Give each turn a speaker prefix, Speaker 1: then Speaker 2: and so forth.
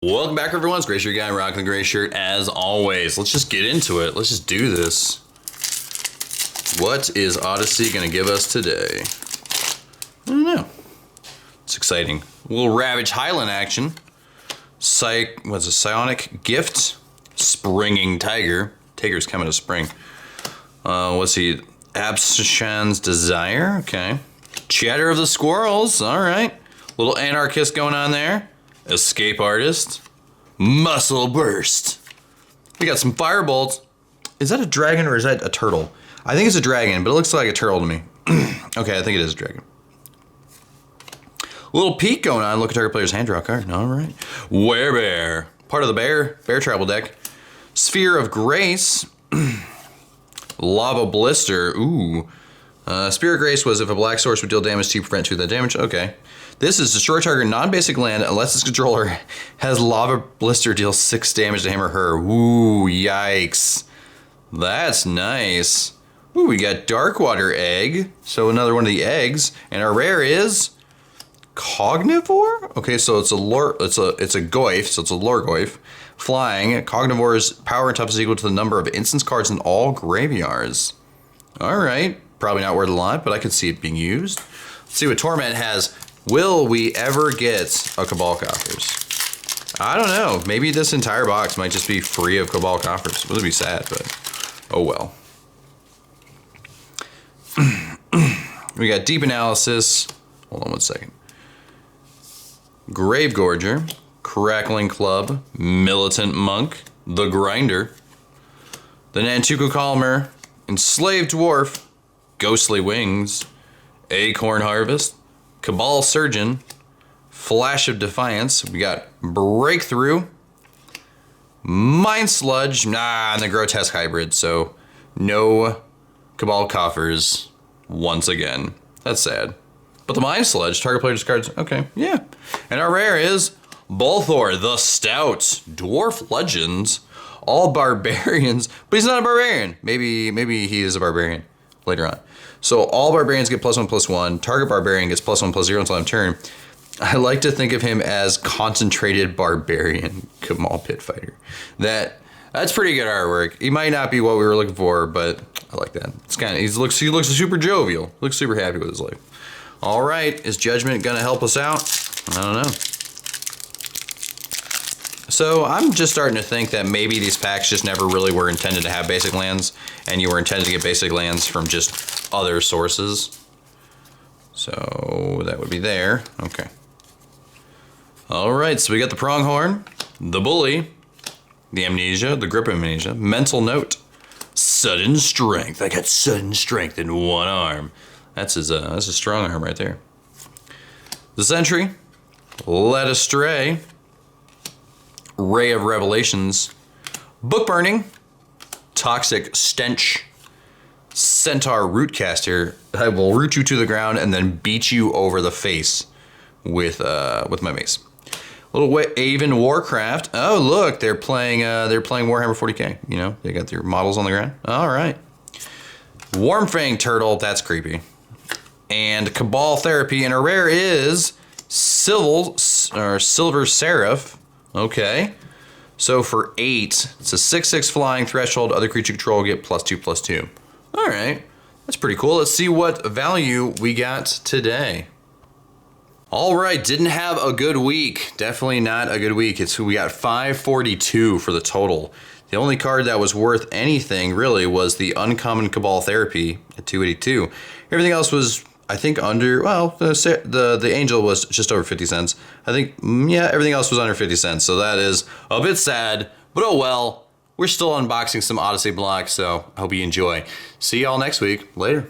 Speaker 1: Welcome back, everyone. It's Gray Shirt Guy rocking the gray shirt as always. Let's just get into it. Let's just do this. What is Odyssey going to give us today? I don't know. It's exciting. A little Ravage Highland action. What's a Psionic Gift? Springing Tiger. Tiger's coming to spring. What's he? Abshation's Desire. Okay. Chatter of the Squirrels. All right. Little Anarchist going on there. Escape Artist. Muscle Burst. We got some Firebolt. Is that a dragon or is that a turtle? I think it's a dragon, but it looks like a turtle to me. Okay, I think it is a dragon. A little peek going on. Look at target player's hand, draw a card. All right. Werebear. Part of the bear tribal deck. Sphere of Grace. Lava Blister. Ooh. Sphere of Grace was if a black source would deal damage to you, prevent 2 of that damage. Okay. This is destroy target non-basic land unless its controller has Lava Blister deals 6 damage to him or her. Ooh, yikes. That's nice. Ooh, we got Darkwater Egg. So another one of the eggs. And our rare is Cognivore? Okay, so it's a Goyf, so it's a Lorgoyf. Flying. Cognivore's power and toughness is equal to the number of instance cards in all graveyards. Alright. Probably not worth a lot, but I could see it being used. Let's see what Torment has. Will we ever get a Cabal Coffers? I don't know. Maybe this entire box might just be free of Cabal Coffers. It would be sad, but oh well. We got Deep Analysis. Hold on one second. Gravegorger, Crackling Club, Militant Monk, The Grinder, the Nantuko Calmer, Enslaved Dwarf, Ghostly Wings, Acorn Harvest, Cabal Surgeon, Flash of Defiance. We got Breakthrough, Mind Sludge, and the Grotesque Hybrid. So no Cabal Coffers once again. That's sad. But the Mind Sludge, target player discards. Okay, yeah. And our rare is Bolthor the Stout, Dwarf Legends, all barbarians, but he's not a barbarian. Maybe he is a barbarian later on. So all barbarians get +1/+1. Target barbarian gets +1/+0 until end turn. I like to think of him as concentrated barbarian Cabal Pit Fighter. That's pretty good artwork. He might not be what we were looking for, but I like that. It's kind of he looks super jovial. Looks super happy with his life. All right, is Judgment gonna help us out? I don't know. So I'm just starting to think that maybe these packs just never really were intended to have basic lands, and you were intended to get basic lands from just other sources. So that would be there. Okay. All right, so we got the Pronghorn, the Bully, the Amnesia, the Grip Amnesia, Mental Note, Sudden Strength. I got Sudden Strength in one arm. That's a strong arm right there. The Sentry, Led Astray, Ray of Revelations, Book Burning, Toxic Stench, Centaur Rootcaster. I will root you to the ground and then beat you over the face with my mace. Little Aven Warcraft. Oh look, they're playing Warhammer 40k. You know, they got their models on the ground. All right. Wormfang Turtle. That's creepy. And Cabal Therapy. And our rare is Silver Seraph. Okay. So for 8, it's a 6/6 flying threshold. Other creature control get +2/+2. All right. That's pretty cool. Let's see what value we got today. All right. Didn't have a good week. Definitely not a good week. We got 542 for the total. The only card that was worth anything really was the Uncommon Cabal Therapy at 282. Everything else was, I think, under, well, the Angel was just over 50 cents. I think, yeah, everything else was under 50 cents. So that is a bit sad, but oh well. We're still unboxing some Odyssey Block, so I hope you enjoy. See y'all next week. Later.